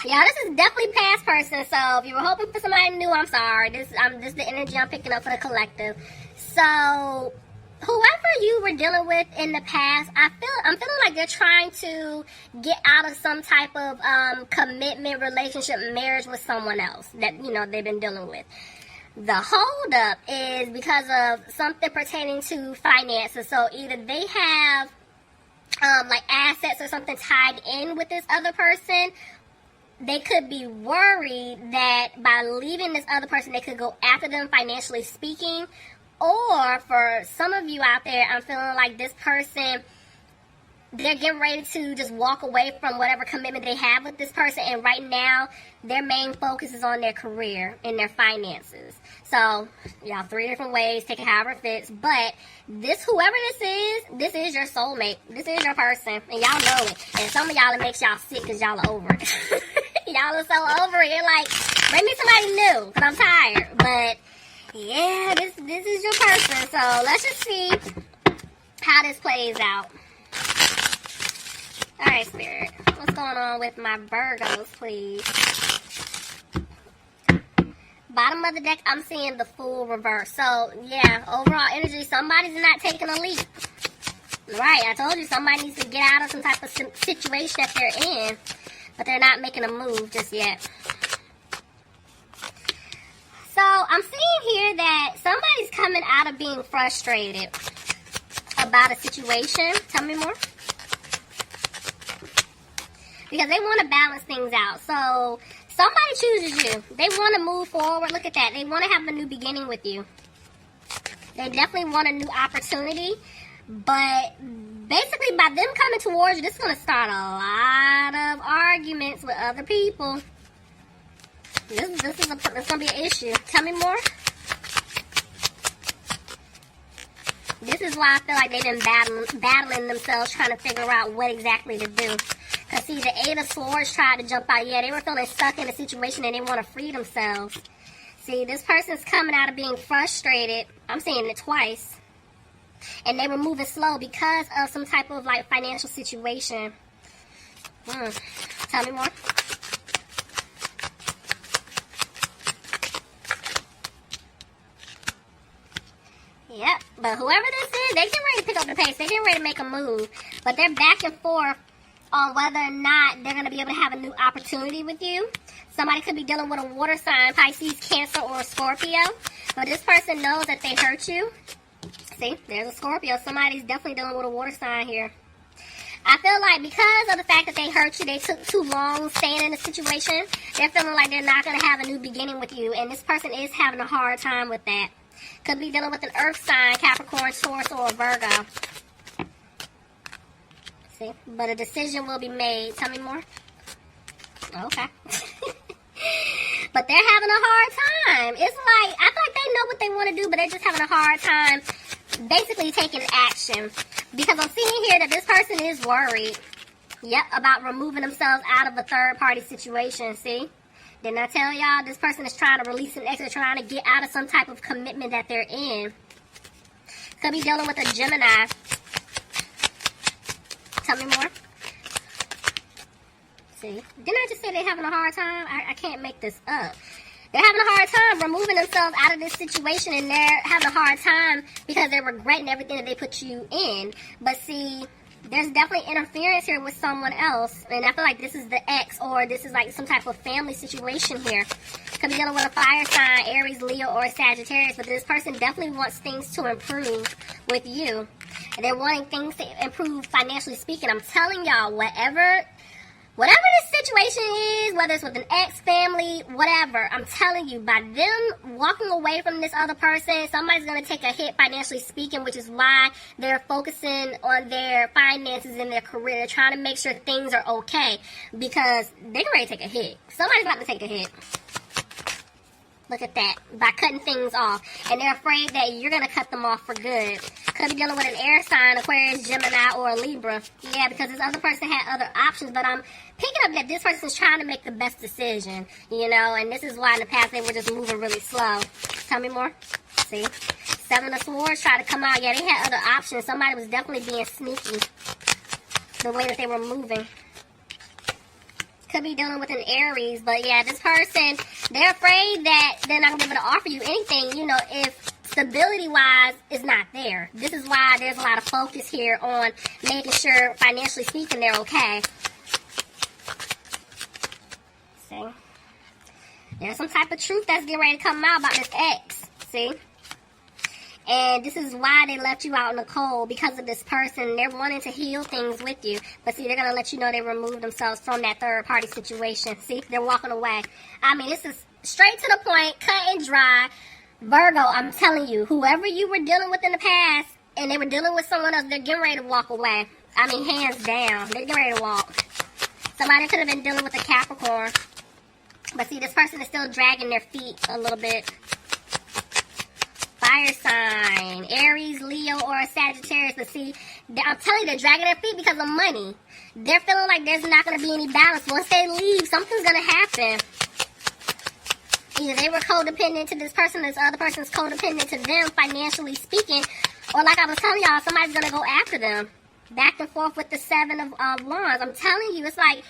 Y'all, this is definitely past person. So if you were hoping for somebody new, I'm sorry. This is the energy I'm picking up for the collective. So whoever you were dealing with in the past, I'm feeling like they're trying to get out of some type of commitment, relationship, marriage with someone else that they've been dealing with. The holdup is because of something pertaining to finances. So either they have like assets or something tied in with this other person. They could be worried that by leaving this other person, they could go after them financially speaking. Or for some of you out there, I'm feeling like this person, they're getting ready to just walk away from whatever commitment they have with this person. And right now, their main focus is on their career and their finances. So, y'all, 3 different ways, take it however it fits. But whoever this is your soulmate. This is your person. And y'all know it. And some of y'all, it makes y'all sick because y'all are over it. Y'all are so over it. You're like, bring me somebody new because I'm tired. But yeah, this is your person. So let's just see how this plays out. Alright, Spirit. What's going on with my Virgos, please? Bottom of the deck, I'm seeing the Fool reverse. So, yeah, overall energy, somebody's not taking a leap. Right, I told you somebody needs to get out of some type of situation that they're in. But they're not making a move just yet. So, I'm seeing here that somebody's coming out of being frustrated about a situation. Tell me more. Because they want to balance things out. So, somebody chooses you. They want to move forward. Look at that. They want to have a new beginning with you. They definitely want a new opportunity. But basically, by them coming towards you, this is going to start a lot of arguments with other people. This is going to be an issue. Tell me more. This is why I feel like they've been battling themselves, trying to figure out what exactly to do. Because, see, the 8 of Swords tried to jump out. Yeah, they were feeling stuck in a situation and they want to free themselves. See, this person's coming out of being frustrated. I'm saying it twice. And they were moving slow because of some type of, like, financial situation. Tell me more. Yep, but whoever this is, they get ready to pick up the pace. They get ready to make a move. But they're back and forth on whether or not they're going to be able to have a new opportunity with you. Somebody could be dealing with a water sign, Pisces, Cancer, or Scorpio. But this person knows that they hurt you. See, there's a Scorpio. Somebody's definitely dealing with a water sign here. I feel like because of the fact that they hurt you, they took too long staying in the situation, they're feeling like they're not going to have a new beginning with you. And this person is having a hard time with that. Could be dealing with an earth sign, Capricorn, Taurus, or a Virgo. See? But a decision will be made. Tell me more. Okay. But they're having a hard time. It's like, I feel like they know what they want to do, but they're just having a hard time basically taking action. Because I'm seeing here that this person is worried. Yep, about removing themselves out of a third-party situation. See? Didn't I tell y'all? This person is trying to release an ex. They're trying to get out of some type of commitment that they're in. Could be dealing with a Gemini. Tell me more. See? Didn't I just say they're having a hard time? I can't make this up. They're having a hard time removing themselves out of this situation, and they're having a hard time because they're regretting everything that they put you in. But see, there's definitely interference here with someone else, and I feel like this is the ex, or this is like some type of family situation here. Could be dealing with a fire sign, Aries, Leo, or Sagittarius, but this person definitely wants things to improve with you. And they're wanting things to improve financially speaking. I'm telling y'all, whatever this situation is, whether it's with an ex, family, whatever, I'm telling you, by them walking away from this other person, somebody's going to take a hit financially speaking, which is why they're focusing on their finances and their career. They're trying to make sure things are okay because they're ready to take a hit. Somebody's about to take a hit. Look at that. By cutting things off. And they're afraid that you're going to cut them off for good. Could be dealing with an air sign, Aquarius, Gemini, or a Libra. Yeah, because this other person had other options. But I'm picking up that this person's trying to make the best decision. You know, and this is why in the past they were just moving really slow. Tell me more. See? 7 of Swords tried to come out. Yeah, they had other options. Somebody was definitely being sneaky. The way that they were moving. Could be dealing with an Aries, but yeah, this person, they're afraid that they're not going to be able to offer you anything, you know, if stability-wise is not there. This is why there's a lot of focus here on making sure, financially speaking, they're okay. See? There's some type of truth that's getting ready to come out about this ex. See? And this is why they left you out in the cold, because of this person. They're wanting to heal things with you. But see, they're going to let you know they removed themselves from that third-party situation. See, they're walking away. I mean, this is straight to the point, cut and dry. Virgo, I'm telling you, whoever you were dealing with in the past, and they were dealing with someone else, they're getting ready to walk away. I mean, hands down. They're getting ready to walk. Somebody could have been dealing with a Capricorn. But see, this person is still dragging their feet a little bit. Fire sign, Aries, Leo, or a Sagittarius. But see, I'm telling you, they're dragging their feet because of money. They're feeling like there's not going to be any balance. Once they leave, something's going to happen. Either they were codependent to this person, this other person's codependent to them, financially speaking. Or like I was telling y'all, somebody's going to go after them. Back and forth with the Seven of Wands. I'm telling you, it's like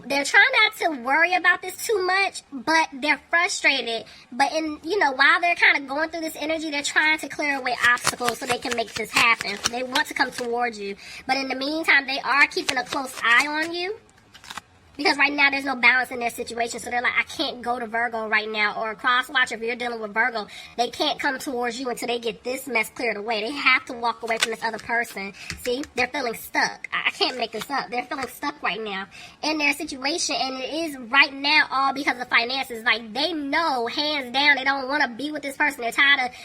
they're trying not to worry about this too much, but they're frustrated. But while they're kind of going through this energy, they're trying to clear away obstacles so they can make this happen. They want to come towards you. But in the meantime, they are keeping a close eye on you. Because right now, there's no balance in their situation. So they're like, I can't go to Virgo right now. Or cross watch, if you're dealing with Virgo, they can't come towards you until they get this mess cleared away. They have to walk away from this other person. See? They're feeling stuck. I can't make this up. They're feeling stuck right now in their situation. And it is right now all because of finances. Like, they know, hands down, they don't want to be with this person. They're tired of,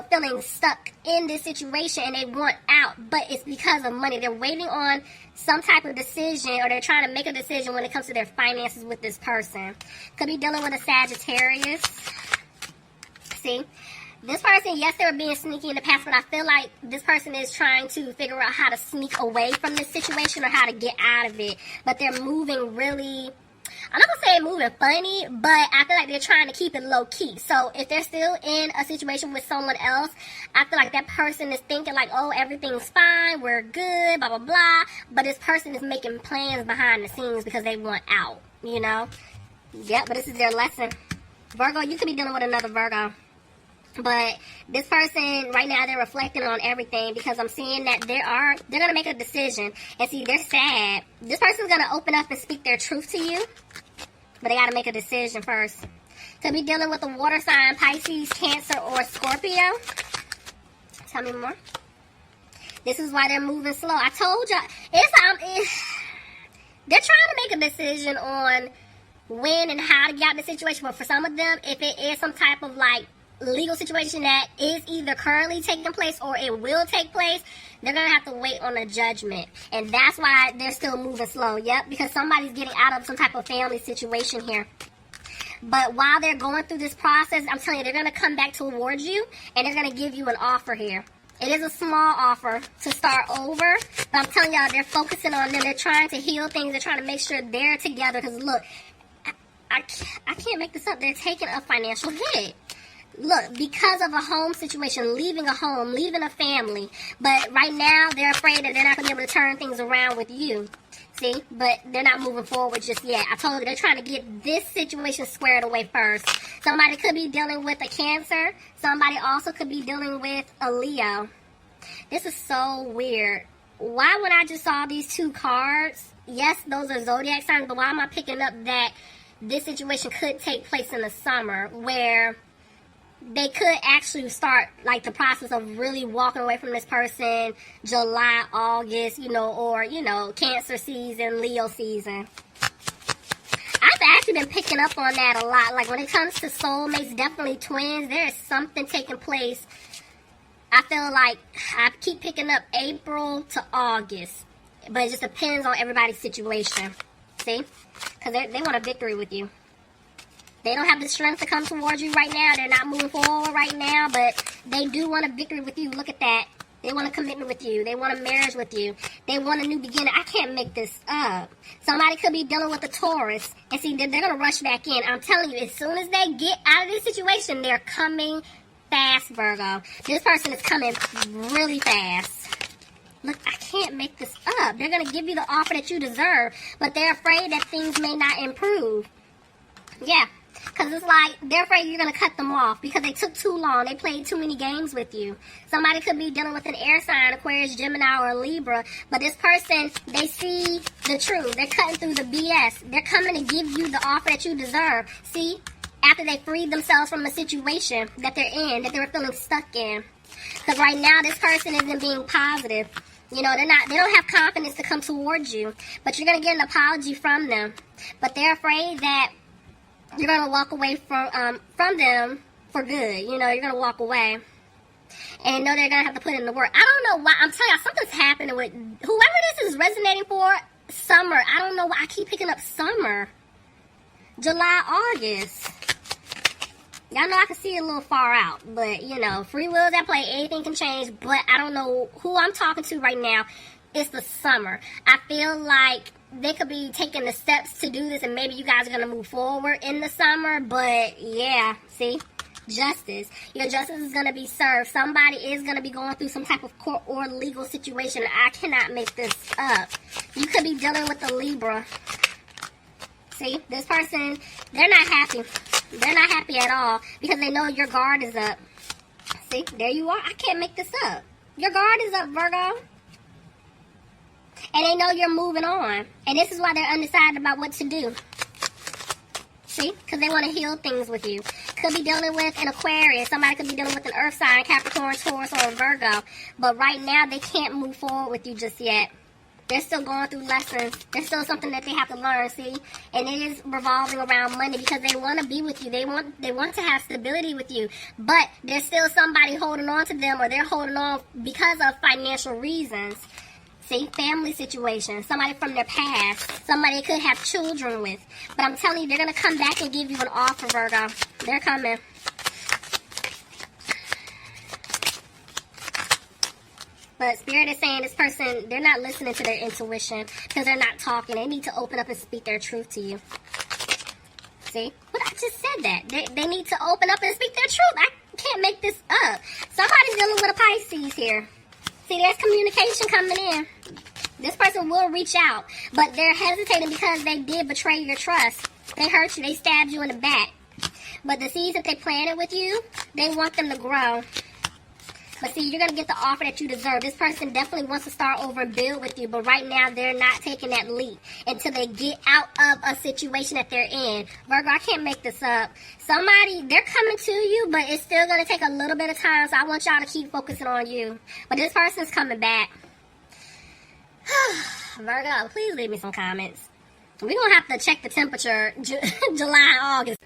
feeling stuck in this situation. And they want out. But it's because of money. They're waiting on some type of decision, or they're trying to make a decision when it comes to their finances with this person. Could be dealing with a Sagittarius. See? This person, yes, they were being sneaky in the past, but I feel like this person is trying to figure out how to sneak away from this situation or how to get out of it. But they're moving really, I'm not going to say moving funny, but I feel like they're trying to keep it low-key. So if they're still in a situation with someone else, I feel like that person is thinking like, oh, everything's fine, we're good, blah, blah, blah. But this person is making plans behind the scenes because they want out, Yep, but this is their lesson. Virgo, you could be dealing with another Virgo. But this person, right now, they're reflecting on everything because I'm seeing that they're going to make a decision. And see, they're sad. This person's going to open up and speak their truth to you. But they got to make a decision first. Could be dealing with a water sign, Pisces, Cancer, or Scorpio. Tell me more. This is why they're moving slow. I told y'all, they're trying to make a decision on when and how to get out of the situation. But for some of them, if it is some type of legal situation that is either currently taking place or it will take place, they're going to have to wait on a judgment. And that's why they're still moving slow. Yep, because somebody's getting out of some type of family situation here. But while they're going through this process, I'm telling you, they're going to come back towards you and they're going to give you an offer here. It is a small offer to start over, but I'm telling y'all, they're focusing on them. They're trying to heal things. They're trying to make sure they're together. Because look, I can't make this up. They're taking a financial hit. Look, because of a home situation, leaving a home, leaving a family. But right now, they're afraid that they're not going to be able to turn things around with you. See? But they're not moving forward just yet. I told you, they're trying to get this situation squared away first. Somebody could be dealing with a Cancer. Somebody also could be dealing with a Leo. This is so weird. Why when I just saw these two cards, yes, those are zodiac signs, but why am I picking up that this situation could take place in the summer where they could actually start the process of really walking away from this person July, August, or Cancer season, Leo season. I've actually been picking up on that a lot. Like when it comes to soulmates, definitely twins, there is something taking place. I feel like I keep picking up April to August, but it just depends on everybody's situation. See? Because they want a victory with you. They don't have the strength to come towards you right now. They're not moving forward right now, but they do want a victory with you. Look at that. They want a commitment with you. They want a marriage with you. They want a new beginning. I can't make this up. Somebody could be dealing with a Taurus. And see, they're going to rush back in. I'm telling you, as soon as they get out of this situation, they're coming fast, Virgo. This person is coming really fast. Look, I can't make this up. They're going to give you the offer that you deserve, but they're afraid that things may not improve. Yeah, because it's like they're afraid you're going to cut them off because they took too long. They played too many games with you. Somebody could be dealing with an air sign, Aquarius, Gemini, or Libra, but this person, they see the truth. They're cutting through the BS. They're coming to give you the offer that you deserve. See, after they freed themselves from a situation that they're in, that they were feeling stuck in. Because right now, this person isn't being positive. You know, they don't have confidence to come towards you. But you're going to get an apology from them. But they're afraid that you're going to walk away from them for good. You know, you're going to walk away. And know they're going to have to put in the work. I don't know why. I'm telling you, something's happening with whoever this is resonating for. Summer. I don't know why I keep picking up summer. July, August. Y'all know I can see it a little far out, but, you know, free will's at play. Anything can change, but I don't know who I'm talking to right now. It's the summer. I feel like they could be taking the steps to do this, and maybe you guys are going to move forward in the summer, but, yeah, see? Justice. Your justice is going to be served. Somebody is going to be going through some type of court or legal situation. I cannot make this up. You could be dealing with a Libra. See? This person, they're not happy. They're not happy at all because they know your guard is up. See, there you are. I can't make this up. Your guard is up, Virgo. And they know you're moving on. And this is why they're undecided about what to do. See, because they want to heal things with you. Could be dealing with an Aquarius. Somebody could be dealing with an Earth sign, Capricorn, Taurus, or a Virgo. But right now, they can't move forward with you just yet. They're still going through lessons. There's still something that they have to learn, see? And it is revolving around money because they want to be with you. They want to have stability with you. But there's still somebody holding on to them, or they're holding on because of financial reasons. See? Family situation. Somebody from their past. Somebody they could have children with. But I'm telling you, they're going to come back and give you an offer, Virgo. They're coming. But Spirit is saying this person, they're not listening to their intuition because they're not talking. They need to open up and speak their truth to you. See? But I just said that. They need to open up and speak their truth. I can't make this up. Somebody's dealing with a Pisces here. See, there's communication coming in. This person will reach out, but they're hesitating because they did betray your trust. They hurt you. They stabbed you in the back. But the seeds that they planted with you, they want them to grow. But see, you're going to get the offer that you deserve. This person definitely wants to start over and build with you. But right now, they're not taking that leap until they get out of a situation that they're in. Virgo, I can't make this up. Somebody, they're coming to you, but it's still going to take a little bit of time. So I want y'all to keep focusing on you. But this person's coming back. Virgo, please leave me some comments. We're going to have to check the temperature July, August.